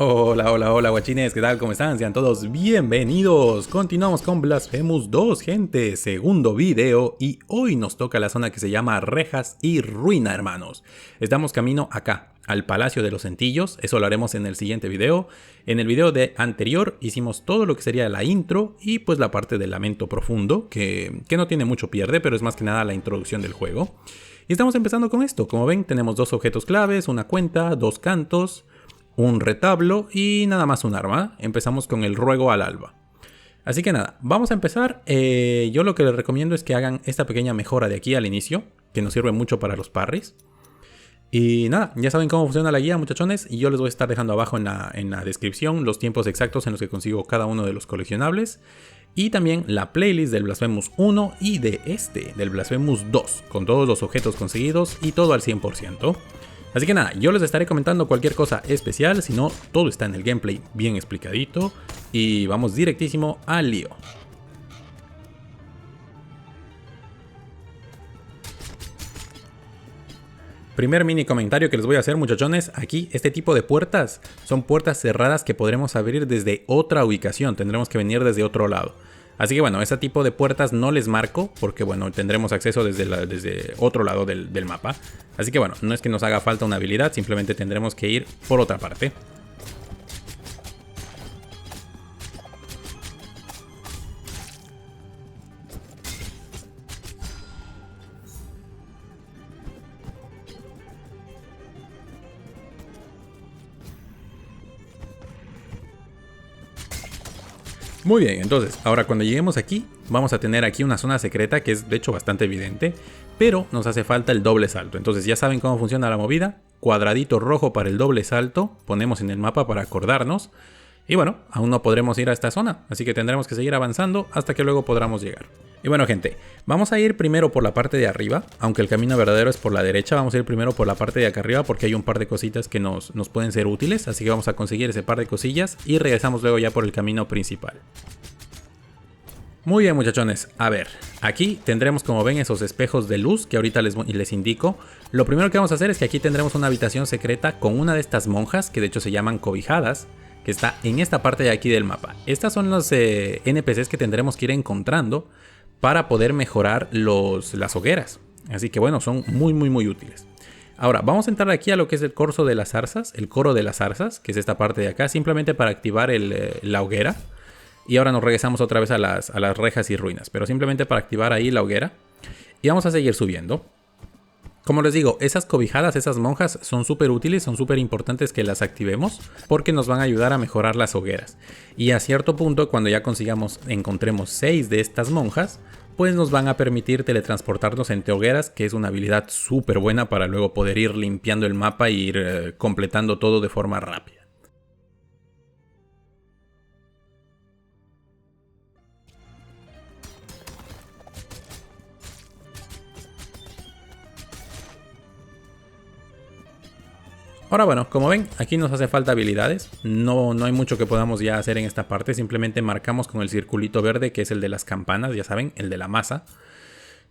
Hola, hola, hola guachines, ¿qué tal? ¿Cómo están? Sean todos bienvenidos. Continuamos con Blasphemous 2, gente, segundo video, y hoy nos toca la zona que se llama Rejas y Ruina, hermanos. Estamos camino acá, al Palacio de los Centillos, eso lo haremos en el siguiente video. En el video anterior hicimos todo lo que sería la intro y pues la parte del lamento profundo, que no tiene mucho pierde, pero es más que nada la introducción del juego. Y estamos empezando con esto, como ven tenemos dos objetos claves, una cuenta, dos cantos, un retablo y nada más un arma. Empezamos con el ruego al alba. Así que nada, vamos a empezar. Yo lo que les recomiendo es que hagan esta pequeña mejora de aquí al inicio, que nos sirve mucho para los parries. Y nada, ya saben cómo funciona la guía, muchachones, y yo les voy a estar dejando abajo en la descripción los tiempos exactos en los que consigo cada uno de los coleccionables. Y también la playlist del Blasphemous 1 y del Blasphemous 2, con todos los objetos conseguidos y todo al 100%. Así que nada, yo les estaré comentando cualquier cosa especial, si no, todo está en el gameplay bien explicadito. Y vamos directísimo al lío. Primer mini comentario que les voy a hacer, muchachones. Aquí este tipo de puertas son puertas cerradas que podremos abrir desde otra ubicación. Tendremos que venir desde otro lado. Así que bueno, ese tipo de puertas no les marco porque bueno, tendremos acceso desde otro lado del mapa. Así que bueno, no es que nos haga falta una habilidad, simplemente tendremos que ir por otra parte. Muy bien, entonces, ahora cuando lleguemos aquí, vamos a tener aquí una zona secreta que es de hecho bastante evidente, pero nos hace falta el doble salto. Entonces ya saben cómo funciona la movida, cuadradito rojo para el doble salto, ponemos en el mapa para acordarnos. Y bueno, aún no podremos ir a esta zona, así que tendremos que seguir avanzando hasta que luego podamos llegar. Y bueno gente, vamos a ir primero por la parte de arriba, aunque el camino verdadero es por la derecha, vamos a ir primero por la parte de acá arriba porque hay un par de cositas que nos pueden ser útiles, así que vamos a conseguir ese par de cosillas y regresamos luego ya por el camino principal. Muy bien muchachones, a ver, aquí tendremos como ven esos espejos de luz que ahorita les indico. Lo primero que vamos a hacer es que aquí tendremos una habitación secreta con una de estas monjas que de hecho se llaman cobijadas, que está en esta parte de aquí del mapa. Estas son los NPCs que tendremos que ir encontrando para poder mejorar las hogueras. Así que bueno, son muy útiles. Ahora, vamos a entrar aquí a lo que es el coro de las zarzas, que es esta parte de acá, simplemente para activar la hoguera. Y ahora nos regresamos otra vez a las rejas y ruinas, pero simplemente para activar ahí la hoguera. Y vamos a seguir subiendo. Como les digo, esas cobijadas, esas monjas son súper útiles, son súper importantes que las activemos porque nos van a ayudar a mejorar las hogueras. Y a cierto punto, cuando ya encontremos 6 de estas monjas, pues nos van a permitir teletransportarnos entre hogueras, que es una habilidad súper buena para luego poder ir limpiando el mapa e ir completando todo de forma rápida. Ahora bueno, como ven, aquí nos hace falta habilidades, no hay mucho que podamos ya hacer en esta parte, simplemente marcamos con el circulito verde que es el de las campanas, ya saben, el de la masa.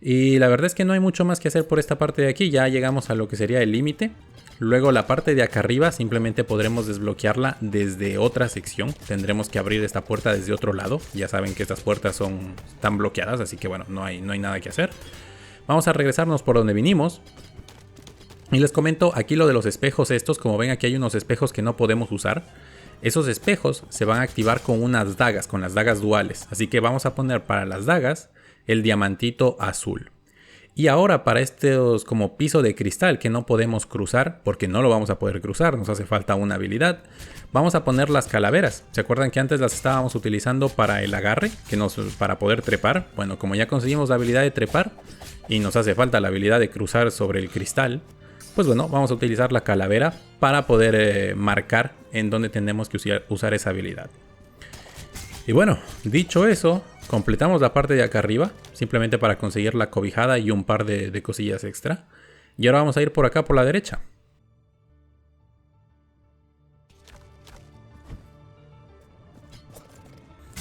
Y la verdad es que no hay mucho más que hacer por esta parte de aquí, ya llegamos a lo que sería el límite. Luego la parte de acá arriba simplemente podremos desbloquearla desde otra sección, tendremos que abrir esta puerta desde otro lado, ya saben que estas puertas están bloqueadas, así que bueno, no hay nada que hacer. Vamos a regresarnos por donde vinimos. Y les comento aquí lo de los espejos estos, como ven aquí hay unos espejos que no podemos usar. Esos espejos se van a activar con unas dagas, con las dagas duales. Así que vamos a poner para las dagas el diamantito azul. Y ahora para estos como piso de cristal que no podemos cruzar, porque no lo vamos a poder cruzar, nos hace falta una habilidad. Vamos a poner las calaveras. ¿Se acuerdan que antes las estábamos utilizando para el agarre? Para poder trepar. Bueno, como ya conseguimos la habilidad de trepar y nos hace falta la habilidad de cruzar sobre el cristal, pues bueno, vamos a utilizar la calavera para poder marcar en dónde tenemos que usar esa habilidad. Y bueno, dicho eso, completamos la parte de acá arriba, simplemente para conseguir la cobijada y un par de cosillas extra. Y ahora vamos a ir por acá por la derecha.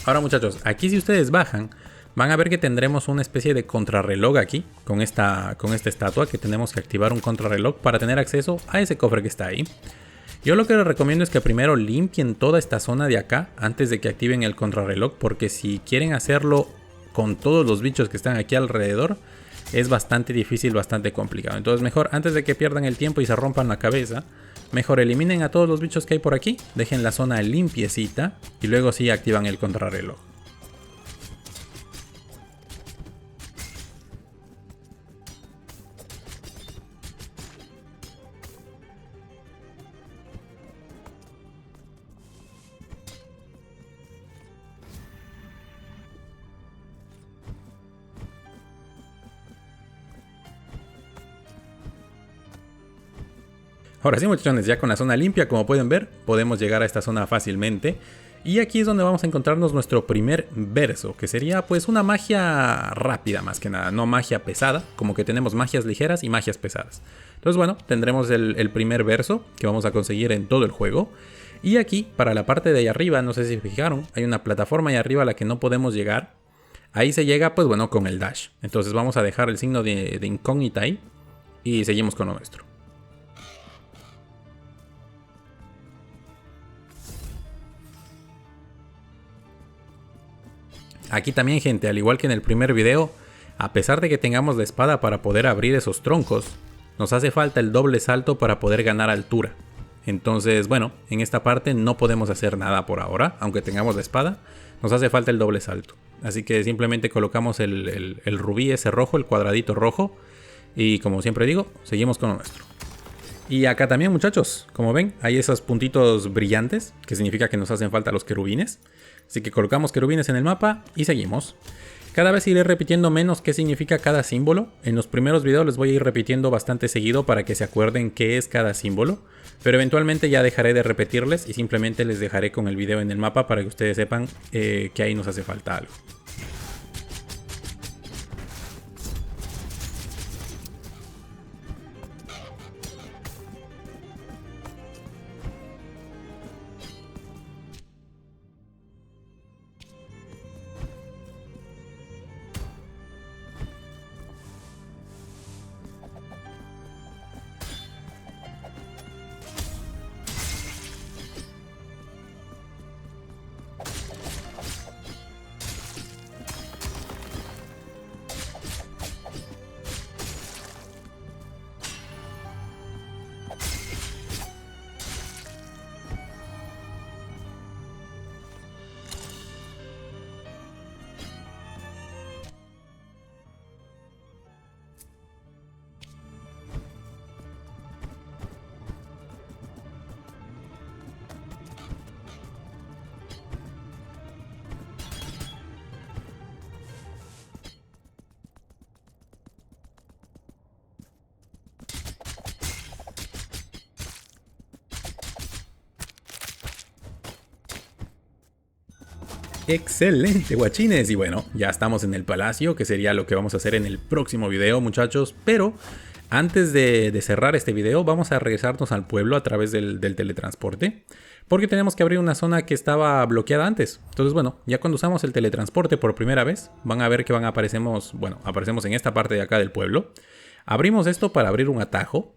Ahora muchachos, aquí si ustedes bajan, van a ver que tendremos una especie de contrarreloj aquí, con esta estatua, que tenemos que activar un contrarreloj para tener acceso a ese cofre que está ahí. Yo lo que les recomiendo es que primero limpien toda esta zona de acá antes de que activen el contrarreloj, porque si quieren hacerlo con todos los bichos que están aquí alrededor, es bastante difícil, bastante complicado. Entonces mejor, antes de que pierdan el tiempo y se rompan la cabeza, mejor eliminen a todos los bichos que hay por aquí, dejen la zona limpiecita y luego sí activan el contrarreloj. Ahora sí, muchachones, ya con la zona limpia, como pueden ver, podemos llegar a esta zona fácilmente. Y aquí es donde vamos a encontrarnos nuestro primer verso, que sería pues una magia rápida más que nada, no magia pesada, como que tenemos magias ligeras y magias pesadas. Entonces bueno, tendremos el primer verso que vamos a conseguir en todo el juego. Y aquí, para la parte de ahí arriba, no sé si se fijaron, hay una plataforma ahí arriba a la que no podemos llegar. Ahí se llega pues bueno con el dash. Entonces vamos a dejar el signo de incógnita ahí y seguimos con lo nuestro. Aquí también, gente, al igual que en el primer video, a pesar de que tengamos la espada para poder abrir esos troncos, nos hace falta el doble salto para poder ganar altura. Entonces, bueno, en esta parte no podemos hacer nada por ahora, aunque tengamos la espada, nos hace falta el doble salto. Así que simplemente colocamos el rubí ese rojo, el cuadradito rojo, y como siempre digo, seguimos con lo nuestro. Y acá también, muchachos, como ven, hay esos puntitos brillantes, que significa que nos hacen falta los querubines. Así que colocamos querubines en el mapa y seguimos. Cada vez iré repitiendo menos qué significa cada símbolo. En los primeros videos les voy a ir repitiendo bastante seguido para que se acuerden qué es cada símbolo. Pero eventualmente ya dejaré de repetirles y simplemente les dejaré con el video en el mapa para que ustedes sepan que ahí nos hace falta algo. Excelente, guachines, y bueno, ya estamos en el palacio, que sería lo que vamos a hacer en el próximo video, muchachos. Pero antes de cerrar este video, vamos a regresarnos al pueblo a través del teletransporte, porque tenemos que abrir una zona que estaba bloqueada antes. Entonces bueno, ya cuando usamos el teletransporte por primera vez, van a ver que aparecemos en esta parte de acá del pueblo. Abrimos esto para abrir un atajo,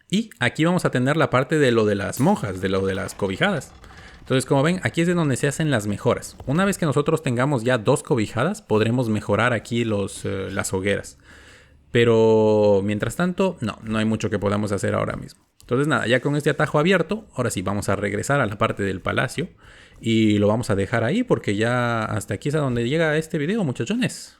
y aquí vamos a tener la parte de lo de las monjas, de lo de las cobijadas. Entonces, como ven, aquí es de donde se hacen las mejoras. Una vez que nosotros tengamos ya 2 cobijadas, podremos mejorar aquí las hogueras. Pero mientras tanto, no hay mucho que podamos hacer ahora mismo. Entonces nada, ya con este atajo abierto, ahora sí vamos a regresar a la parte del palacio. Y lo vamos a dejar ahí porque ya hasta aquí es a donde llega este video, muchachones.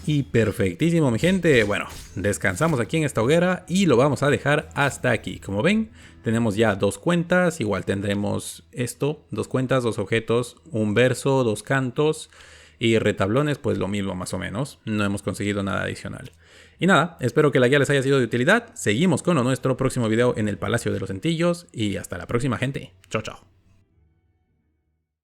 Y perfectísimo, mi gente. Bueno, descansamos aquí en esta hoguera y lo vamos a dejar hasta aquí. Como ven, tenemos ya 2 cuentas. Igual tendremos esto, 2 cuentas, 2 objetos, un verso, 2 cantos y retablones, pues lo mismo más o menos. No hemos conseguido nada adicional. Y nada, espero que la guía les haya sido de utilidad. Seguimos con nuestro próximo video en el Palacio de los Centillos y hasta la próxima, gente. Chao, chao.